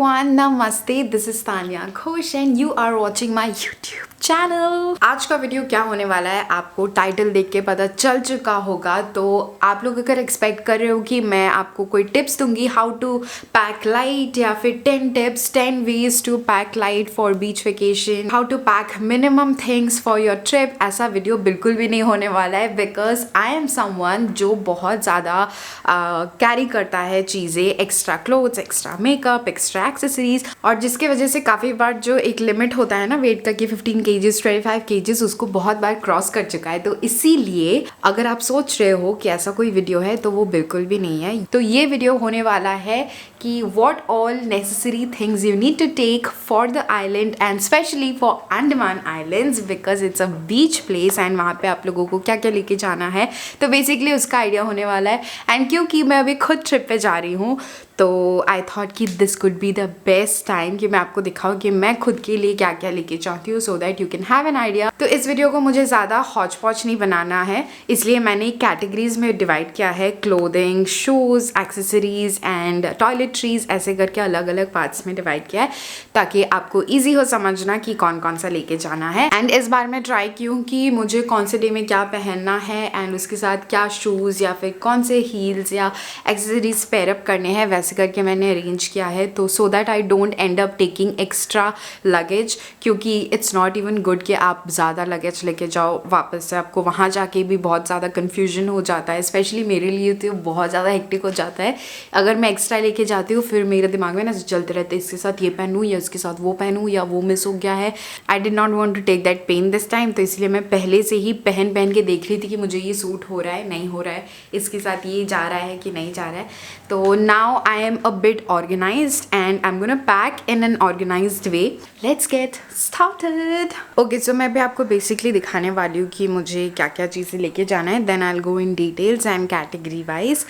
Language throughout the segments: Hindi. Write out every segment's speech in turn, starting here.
everyone, Namaste. This is Tanya Ghosh and you are watching my YouTube channel. आज का वीडियो क्या होने वाला है आपको टाइटल देख के पता चल चुका होगा। तो आप लोग अगर एक्सपेक्ट कर रहे हो कि मैं आपको कोई टिप्स दूंगी हाउ टू पैक लाइट या फिर 10 tips 10 ways to pack light for beach vacation, how to pack minimum things for your trip, ऐसा वीडियो बिल्कुल भी नहीं होने वाला है। बिकॉज आई एम समवन जो बहुत ज़्यादा कैरी करता है चीज़ें, extra clothes, extra makeup, extra accessories, और जिसकी वजह से काफ़ी बार जो एक लिमिट होता है ना वेट का कि 15 केजीज 25 केजीज उसको बहुत बार क्रॉस कर चुका है। तो इसीलिए अगर आप सोच रहे हो कि ऐसा कोई वीडियो है तो वो बिल्कुल भी नहीं है। तो ये वीडियो होने वाला है कि what all necessary things you need to take for the island and specially for Andaman islands because it's a beach place and वहाँ पे आप लोगों को क्या क्या लेके जाना है। तो बेसिकली उसका आइडिया होने वाला है। एंड क्योंकि मैं अभी खुद ट्रिप पे जा रही हूँ तो आई थॉट कि this could be the best time कि मैं आपको दिखाऊँ कि मैं खुद के लिए क्या क्या लेके चाहती हूँ so that you can have an idea. तो इस वीडियो को मुझे ज़्यादा हौच पौच नहीं बनाना है, इसलिए मैंने कैटेगरीज में डिवाइड किया है, clothing, shoes, accessories and toiletries, ऐसे करके अलग अलग पार्ट्स में डिवाइड किया है ताकि आपको ईजी हो समझना कि कौन कौन सा लेके जाना है। एंड इस बार मैं ट्राई की हूँ कि मुझे कौन से डे में क्या पहनना है एंड उसके साथ क्या शूज़ या फिर कौन से हील्स या एक्सेसरीज पेयरअप करने हैं, वैसे करके मैंने अरेंज किया है। तो so that I don't and up taking extra luggage, क्योंकि इट्स नॉट इवन गुड कि आप ज़्यादा लगेज लेके जाओ, वापस से आपको वहाँ जाके भी बहुत ज़्यादा कन्फ्यूजन हो जाता है। स्पेशली मेरे लिए तो बहुत ज़्यादा हेक्टिक हो जाता है अगर मैं एक्स्ट्रा लेके जाती हूँ। फिर मेरे दिमाग में ना चलते रहते इसके साथ ये पहनूँ या इसके साथ वो पहनूँ या वो मिस हो गया है। I did not want to take that pain this time, तो इसलिए मैं पहले से ही पहन के देख रही थी कि मुझे ये सूट हो रहा है नहीं हो रहा है, इसके साथ ये जा रहा है कि नहीं जा रहा है। तो now I am a bit organized and I'm gonna pack in an organized way. Let's get started. Okay, so मैं भी आपको basically दिखाने वाली हूँ कि मुझे क्या क्या चीज़ें लेके जाना है, then I'll go in details and category wise.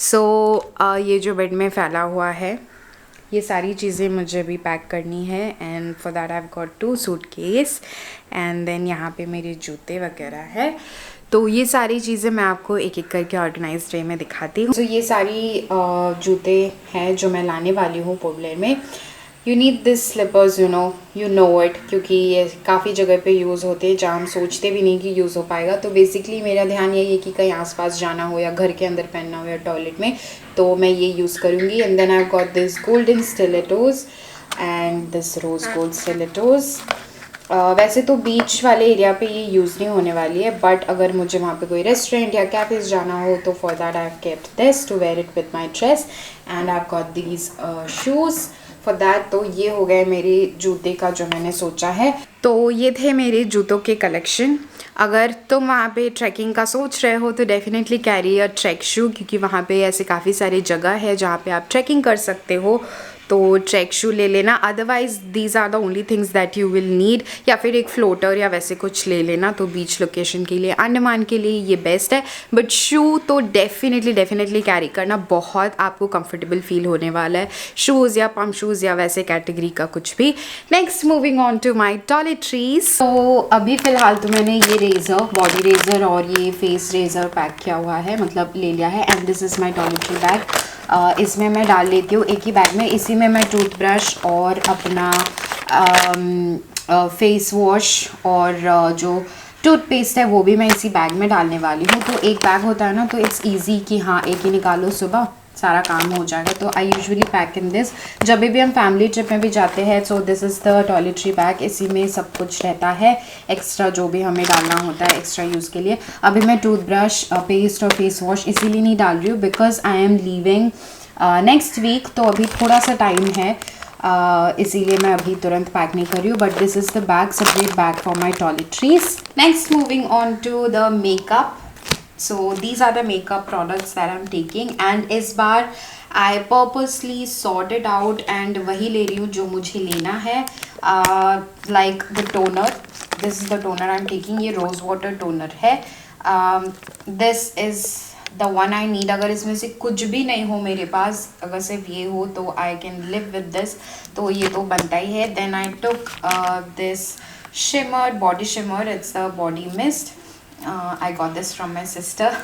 So ये जो बेड में फैला हुआ है ये सारी चीज़ें मुझे भी पैक करनी है and for that I have got 2 suitcase and then यहाँ पे मेरे जूते वगैरह है। तो ये सारी चीज़ें मैं आपको एक एक करके ऑर्गेनाइज्ड वे में दिखाती हूँ। तो ये सारी जूते हैं जो मैं लाने वाली हूँ पोर्टलैंड में। You need this slippers, you know it, क्योंकि ये काफ़ी जगह पे यूज़ होते हैं जहाँ हम सोचते भी नहीं कि यूज़ हो पाएगा। तो बेसिकली मेरा ध्यान यही है कि कहीं आसपास जाना हो या घर के अंदर पहनना हो या टॉयलेट में, तो मैं ये यूज़ करूँगी। And then I have got this golden stilettos and this rose gold stilettos. वैसे तो बीच वाले एरिया पे ये यूज़ नहीं होने वाली है, बट अगर मुझे वहाँ पे कोई रेस्टोरेंट या कैफेज जाना हो तो for that I have kept this to wear it with my dress and I have got these shoes for that. तो ये हो गए मेरे जूते का जो मैंने सोचा है। तो ये थे मेरे जूतों के कलेक्शन। अगर तुम वहाँ पे ट्रैकिंग का सोच रहे हो तो डेफिनेटली कैरी अ ट्रैक शू, क्योंकि वहाँ पे ऐसे काफ़ी सारी जगह है जहाँ पे आप ट्रैकिंग कर सकते हो, तो ट्रैक शू ले लेना। Otherwise these are the only things that you will need, या फिर एक फ्लोटर या वैसे कुछ ले लेना। तो बीच लोकेशन के लिए, अंडमान के लिए ये बेस्ट है, बट शू तो डेफिनेटली कैरी करना, बहुत आपको कंफर्टेबल फील होने वाला है। शूज़ या पम्प शूज़ या वैसे कैटेगरी का कुछ भी। Next moving on to my toiletries. तो अभी फ़िलहाल तो मैंने ये रेज़र, बॉडी रेज़र और ये फेस रेज़र पैक किया हुआ है, मतलब ले लिया है। And this is my toiletry bag. इसमें मैं डाल लेती हूँ एक ही बैग में। इसी में मैं टूथब्रश और अपना फेस वॉश और जो टूथपेस्ट है वो भी मैं इसी बैग में डालने वाली हूँ। तो एक बैग होता है ना, तो इट्स ईजी कि हाँ एक ही निकालो, सुबह सारा काम हो जाएगा। तो I usually pack in this जब भी हम फैमिली ट्रिप में भी जाते हैं। So this is the toiletry bag, इसी में सब कुछ रहता है एक्स्ट्रा जो भी हमें डालना होता है एक्स्ट्रा यूज़ के लिए। अभी मैं टूथब्रश, पेस्ट और फेस वॉश इसीलिए नहीं डाल रही हूँ because I am leaving next week, तो अभी थोड़ा सा टाइम है, इसीलिए मैं अभी तुरंत पैक नहीं कर रही हूँ। But this is the bag, separate bag for my toiletries. Next moving on to the makeup. So these are the makeup products that I'm taking and इस बार I purposely sorted out and वही ले रही हूँ जो मुझे लेना है। Like the toner, this is the toner I'm taking, ये rose water toner है। This is the one I need। अगर इसमें से कुछ भी नहीं हो मेरे पास, अगर सिर्फ ये हो तो I can live with this, तो ये तो बनता ही है। Then I took this shimmer, body shimmer, it's a body mist I got this from my sister.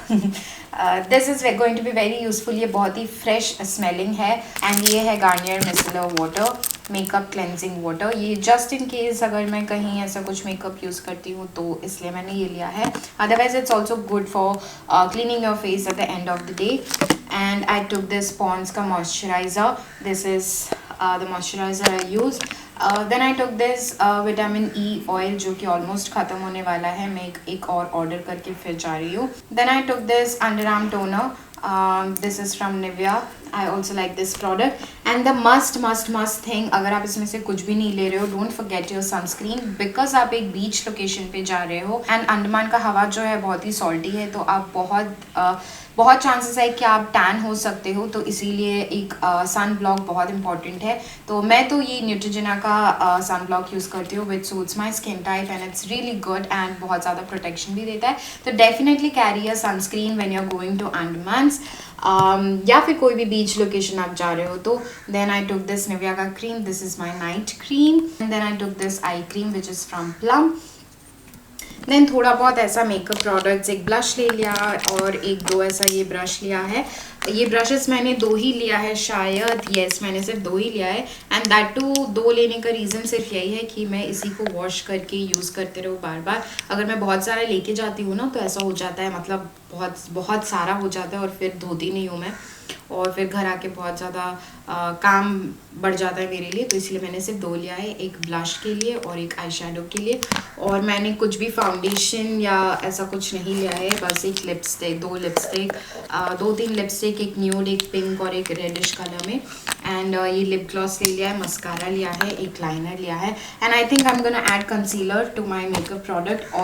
This is going to be very useful. ये बहुत ही फ्रेश स्मेलिंग है. एंड ये है Garnier micellar water, makeup cleansing water. ये जस्ट इन केस अगर मैं कहीं ऐसा कुछ मेकअप यूज़ करती हूँ तो इसलिए मैंने ये लिया है. Otherwise it's also good for cleaning your face at the end of the day. And I took this Pond's का moisturiser. This is the moisturiser I use. Then I took this vitamin E oil जो कि ऑलमोस्ट ख़त्म होने वाला है. मैं एक और ऑर्डर करके फिर जा रही हूँ. Then I took this underarm toner. This is from Nivea. I also like this product. And the must thing, अगर आप इसमें से कुछ भी नहीं ले रहे हो, don't forget your sunscreen, because आप एक बीच लोकेशन पे जा रहे हो एंड अंडमान का हवा जो है बहुत ही सॉल्टी है, तो आप बहुत चांसेस है कि आप टैन हो सकते हो. तो इसीलिए एक सन ब्लॉक बहुत इंपॉर्टेंट है. तो मैं तो ये न्यूट्रोजेना का सन ब्लॉक यूज़ करती हूँ which suits my skin type and it's really good and बहुत ज़्यादा प्रोटेक्शन भी देता है. तो definitely carry a sunscreen when you are going to Andamans, या फिर कोई भी बीच लोकेशन आप जा रहे हो तो. Then I took this Nivea का cream. This is my night cream. And then I took this eye cream which is from Plum. देन थोड़ा बहुत ऐसा मेकअप प्रोडक्ट्स, एक ब्लश ले लिया और एक दो ऐसा ये ब्रश लिया है. ये ब्रशेस मैंने 2 ही लिया है शायद. येस, मैंने सिर्फ 2 ही लिया है. एंड दैट टू 2 लेने का रीज़न सिर्फ यही है कि मैं इसी को वॉश करके यूज़ करते रहूँ बार बार. अगर मैं बहुत सारा लेके जाती हूँ ना तो ऐसा हो जाता है, मतलब बहुत सारा हो जाता है और फिर धोती नहीं हूँ मैं, और फिर घर आके बहुत ज़्यादा काम बढ़ जाता है मेरे लिए. तो इसलिए मैंने सिर्फ 2 लिया है, एक ब्लश के लिए और एक आई शेडो के लिए. और मैंने कुछ भी फाउंडेशन या ऐसा कुछ नहीं लिया है, बस एक लिपस्टिक, 2 लिपस्टिक, 2-3 लिपस्टिक, एक न्यूड, एक पिंक और एक रेडिश कलर में. एंड ये लिप ग्लॉस ले लिया है, मस्कारा लिया है, एक लाइनर लिया है. And I think I am gonna add concealer to my makeup product.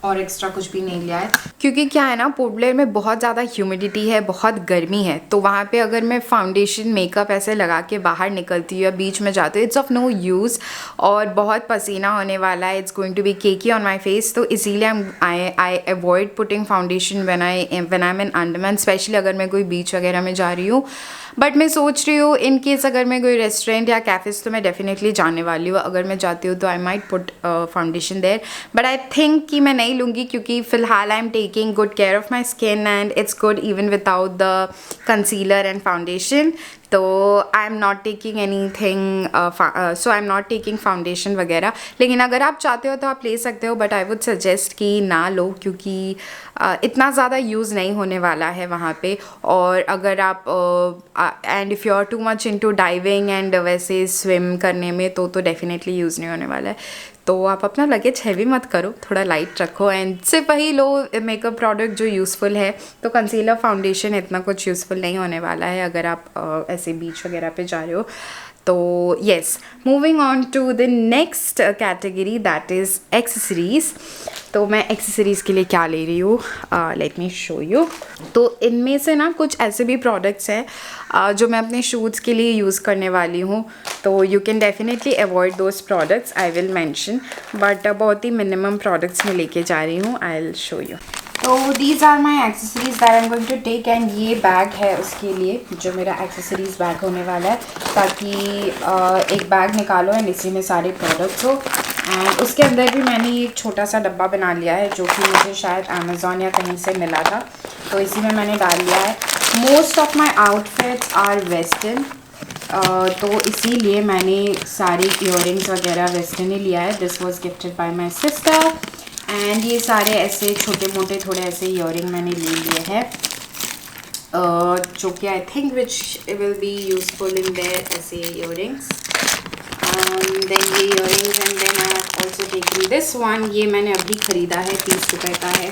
और एक्स्ट्रा कुछ भी नहीं लिया है, क्योंकि क्या है ना, पोर्ट ब्लेयर में बहुत ज़्यादा ह्यूमिडिटी है, बहुत गर्मी है. तो वहाँ पे अगर मैं फाउंडेशन मेकअप ऐसे लगा के बाहर निकलती हूँ या बीच में जाती हूँ, इट्स ऑफ नो यूज़. और बहुत पसीना होने वाला है, it's going to be cakey on my face. तो इसीलिए I avoid putting foundation when I am in Andaman, specially अगर मैं कोई बीच वगैरह में जा रही हूँ. बट मैं सोच रही हूँ इन केस अगर मैं कोई रेस्टोरेंट या कैफ़ेज़, तो मैं डेफिनेटली जाने वाली हूँ. अगर मैं जाती हूँ तो I might put foundation there, but I think कि मैं नहीं लूँगी, क्योंकि फ़िलहाल I am taking good care of my skin and it's good even without the concealer and foundation. तो I am not taking anything, so I am not taking foundation वगैरह. लेकिन अगर आप चाहते हो तो आप ले सकते हो, बट आई वुड सजेस्ट कि ना लो, क्योंकि इतना ज़्यादा यूज़ नहीं होने वाला है वहाँ पे. और अगर आप and if you are too much into diving and वैसे स्विम करने में तो डेफिनेटली यूज़ नहीं होने वाला है. तो आप अपना लगेज हैवी मत करो, थोड़ा लाइट रखो एंड सिर्फ वही लो मेकअप प्रोडक्ट जो यूज़फुल है. तो कंसीलर, फाउंडेशन इतना कुछ यूज़फुल नहीं होने वाला है अगर आप ऐसे बीच वगैरह पे जा रहे हो. तो yes, moving on to the next category, that is accessories. तो मैं एक्सेसरीज़ के लिए क्या ले रही हूँ, लेट मी शो यू. तो इनमें से ना कुछ ऐसे भी प्रोडक्ट्स हैं जो मैं अपने शूट्स के लिए यूज़ करने वाली हूँ. तो you can definitely avoid those products, I will mention, but बहुत ही मिनिमम प्रोडक्ट्स में लेके जा रही हूँ. I will show you. तो these are my accessories that I am going to take. And ये बैग है उसके लिए जो मेरा एक्सेसरीज बैग होने वाला है, ताकि एक बैग निकालो एंड इसी में सारे प्रोडक्ट्स हो. एंड उसके अंदर भी मैंने एक छोटा सा डब्बा बना लिया है जो कि मुझे शायद अमेज़ॉन या कहीं से मिला था, तो इसी में मैंने डाल लिया है. Most of my outfits are western, तो इसीलिए मैंने सारे ईयरिंग्स वगैरह वेस्टर्न ही लिया है. This was gifted bye my sister. And ये सारे ऐसे छोटे मोटे थोड़े ऐसे ईयरिंग मैंने ले लिए हैं, जो कि I think which will be useful in there ऐसे ईयरिंग्स. देन ये earrings and then I also taking this one. ये मैंने अभी ख़रीदा है, 30 रुपये का है.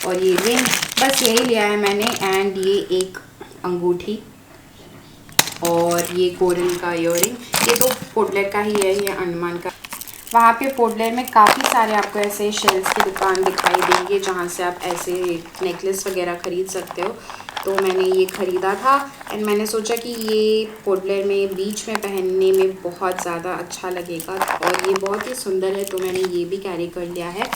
और ये रिंग, बस यही लिया है मैंने. एंड ये एक अंगूठी और ये कोरल का ईयरिंग. ये तो पोर्ट ब्लेयर का ही है, ये अंडमान का. वहाँ पे पोर्ट ब्लेयर में काफ़ी सारे आपको ऐसे शेल्स की दुकान दिखाई देंगे जहाँ से आप ऐसे नेकलेस वगैरह ख़रीद सकते हो. तो मैंने ये ख़रीदा था एंड मैंने सोचा कि ये पोर्ट ब्लेयर में बीच में पहनने में बहुत ज़्यादा अच्छा लगेगा और ये बहुत ही सुंदर है, तो मैंने ये भी कैरी कर लिया है.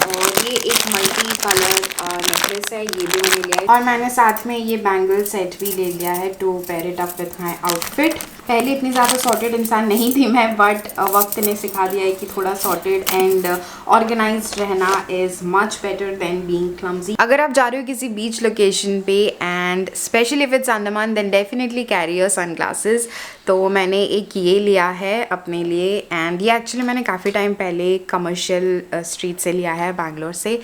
और ये एक मल्टी कलर नेकलेस है, ये भी मैंने लिया है. और मैंने साथ में ये बैंगल सेट भी ले लिया है to pair it up with my outfit. पहले इतनी ज़्यादा सॉर्टेड इंसान नहीं थी मैं, बट वक्त ने सिखा दिया है कि थोड़ा सॉर्टेड एंड ऑर्गेनाइज्ड रहना is much better than being clumsy. अगर आप जा रहे हो किसी बीच लोकेशन पे and specially if it's Andaman, then definitely carry your sunglasses. तो मैंने एक ये लिया है अपने लिए, एंड ये एक्चुअली मैंने काफ़ी टाइम पहले कमर्शियल स्ट्रीट से लिया है, बैंगलोर से।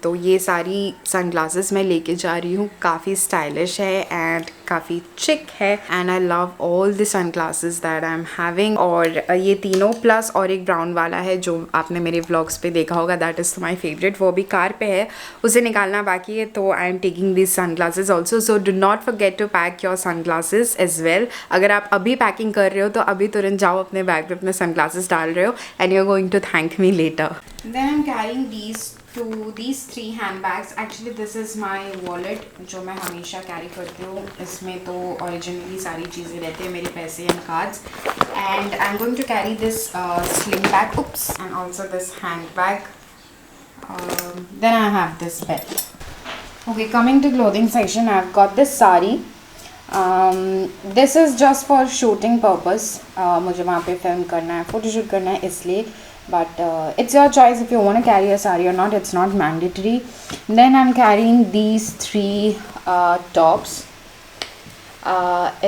तो ये सारी सनग्लासेस मैं लेके जा रही हूँ, काफ़ी स्टाइलिश है एंड काफ़ी चिक है, and I love all the sunglasses that I am having. और ये तीनों प्लस और एक ब्राउन वाला है जो आपने मेरे व्लॉग्स पे देखा होगा, दैट इज़ माई फेवरेट। वो भी कार पे है, उसे निकालना बाकी है, तो I am taking this sunglasses also. So do not forget to pack your sunglasses as well. अगर आप अभी पैकिंग कर रहे हो तो अभी तुरंत जाओ अपने बैग में अपने सनग्लासेस डाल रहे हो, and you are going to thank me later. Then I am carrying these 3 handbags. Actually this is my wallet जो मैं हमेशा कैरी करती हूँ। इसमें तो ओरिजिनली सारी चीज़ें रहती हैं, मेरे पैसे and cards, and I am going to carry this sling bag, oops, and also this handbag. Then I have this belt. Okay, coming to clothing section, I've got this sari. This is just for shooting purpose. मुझे वहाँ पे फिल्म करना है, फोटोशूट करना है, इसलिए, but it's your choice if you want to carry a sari or not. It's not mandatory. Then I'm carrying these 3 tops.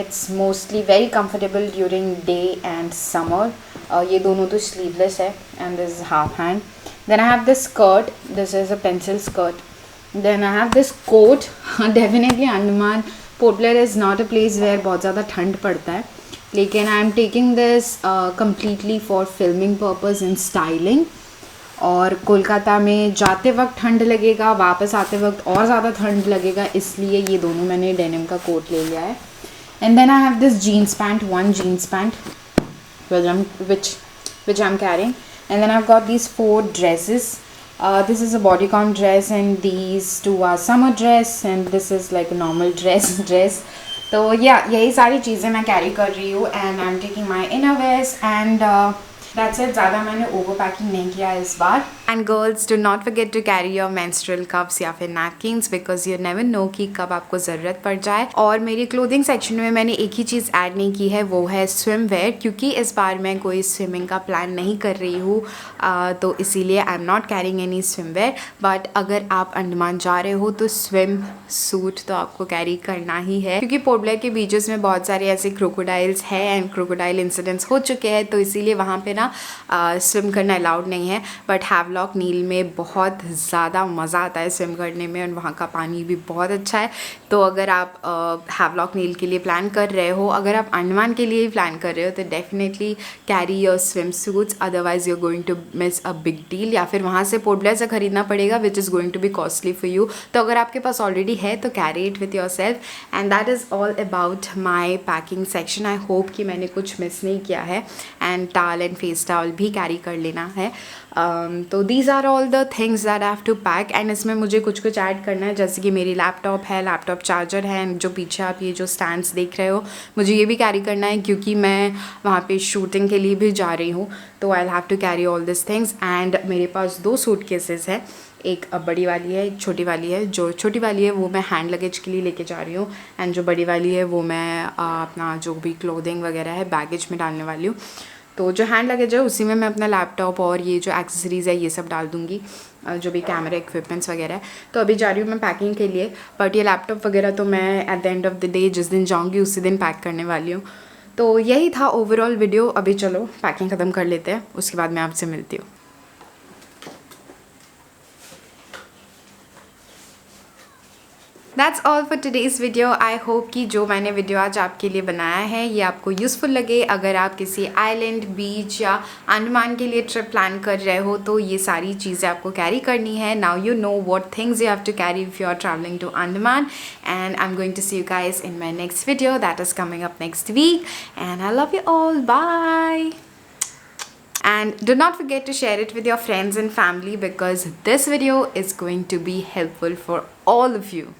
It's mostly very comfortable during day and summer. ये दोनों तो sleeveless है, and this is half hand. Then I have this skirt. This is a pencil skirt. Then I have this coat. Definitely Andaman Port Blair is not a place where बहुत ज़्यादा ठंड पड़ता है, लेकिन आई am taking this completely for filming purpose and styling. और कोलकाता में जाते वक्त ठंड लगेगा, वापस आते वक्त और ज़्यादा ठंड लगेगा, इसलिए ये दोनों मैंने डेनिम का कोट ले लिया है। And then I have this jeans pant, 1 jeans pant which I'm carrying. And then I've got these 4 dresses. This is a bodycon dress, and these 2 are summer dress, and this is like a normal dress. तो यही सारी चीज़ें मैं कैरी कर रही हूँ, and I am taking my innerwears, and that's it. ज़्यादा मैंने ओवर पैकिंग नहीं किया इस बार। And girls, do not forget to carry your menstrual cups या फिर napkins, because you never know कि कब आपको ज़रूरत पड़ जाए। और मेरी क्लोथिंग सेक्शन में मैंने एक ही चीज़ ऐड नहीं की है, वो है स्विम वेयर, क्योंकि इस बार मैं कोई स्विमिंग का प्लान नहीं कर रही हूँ, तो इसीलिए I am not carrying any swimwear. But अगर आप अंडमान जा रहे हो तो स्विम सूट तो आपको कैरी करना ही है, क्योंकि पोर्ट ब्लेयर के बीचेस में बहुत सारे ऐसे क्रोकोडाइल्स हैं एंड क्रोकोडाइल इंसिडेंट्स हो चुके हैं, तो इसीलिए वहाँ पे ना स्विम करना अलाउड नहीं है। बट हैवलॉक नील में बहुत ज़्यादा मज़ा आता है स्विम करने में, और वहाँ का पानी भी बहुत अच्छा है। तो अगर आप हैवलॉक नील के लिए प्लान कर रहे हो, अगर आप अंडमान के लिए प्लान कर रहे हो, तो definitely carry your swim suits, otherwise you are going to miss a big deal. या फिर वहाँ से पोर्ट ब्लेयर से ख़रीदना पड़ेगा, which is going to be costly for you. तो अगर आपके पास ऑलरेडी है तो carry it with yourself, and that is all about my packing section. I hope कि मैंने कुछ मिस नहीं किया है, and towel and face towel भी कैरी कर लेना है। तो these are all the things that I have to pack, and इसमें मुझे कुछ ऐड करना है, जैसे कि मेरी लैपटॉप है, लैपटॉप चार्जर है, एंड जो पीछे आप ये जो स्टैंड्स देख रहे हो, मुझे ये भी कैरी करना है, क्योंकि मैं वहाँ पे शूटिंग के लिए भी जा रही हूँ, तो I have to carry all this things. And मेरे पास 2 सूटकेसेस है, एक बड़ी वाली है, एक छोटी वाली है। जो छोटी वाली है वो मैं हैंड लगेज के लिए लेके जा रही हूँ, एंड जो बड़ी वाली है वो मैं अपना जो भी क्लोथिंग वगैरह है बैगेज में डालने वाली हूँ। तो जो हैंड लगेज है उसी में मैं अपना लैपटॉप और ये जो एक्सेसरीज़ है ये सब डाल दूँगी, जो भी कैमरा इक्विपमेंट्स वगैरह है। तो अभी जा रही हूँ मैं पैकिंग के लिए, बट ये लैपटॉप वगैरह तो मैं eight the end of the day जिस दिन जाऊँगी उसी दिन पैक करने वाली हूँ। तो यही था ओवरऑल वीडियो। अभी चलो पैकिंग ख़त्म कर लेते हैं, उसके बाद मैं आपसे मिलती हूँ। That's all for today's video. I hope कि जो मैंने वीडियो आज आपके लिए बनाया है ये आपको यूज़फुल लगे। अगर आप किसी आइलैंड, बीच या अंडमान के लिए ट्रिप प्लान कर रहे हो तो ये सारी चीज़ें आपको कैरी करनी है। Now you know what things you have to carry if you are traveling to Andaman, and I'm going to see you guys in my next video that is coming up next week, and I love you all. Bye. And do not forget to share it with your friends and family, because this video is going to be helpful for all of you.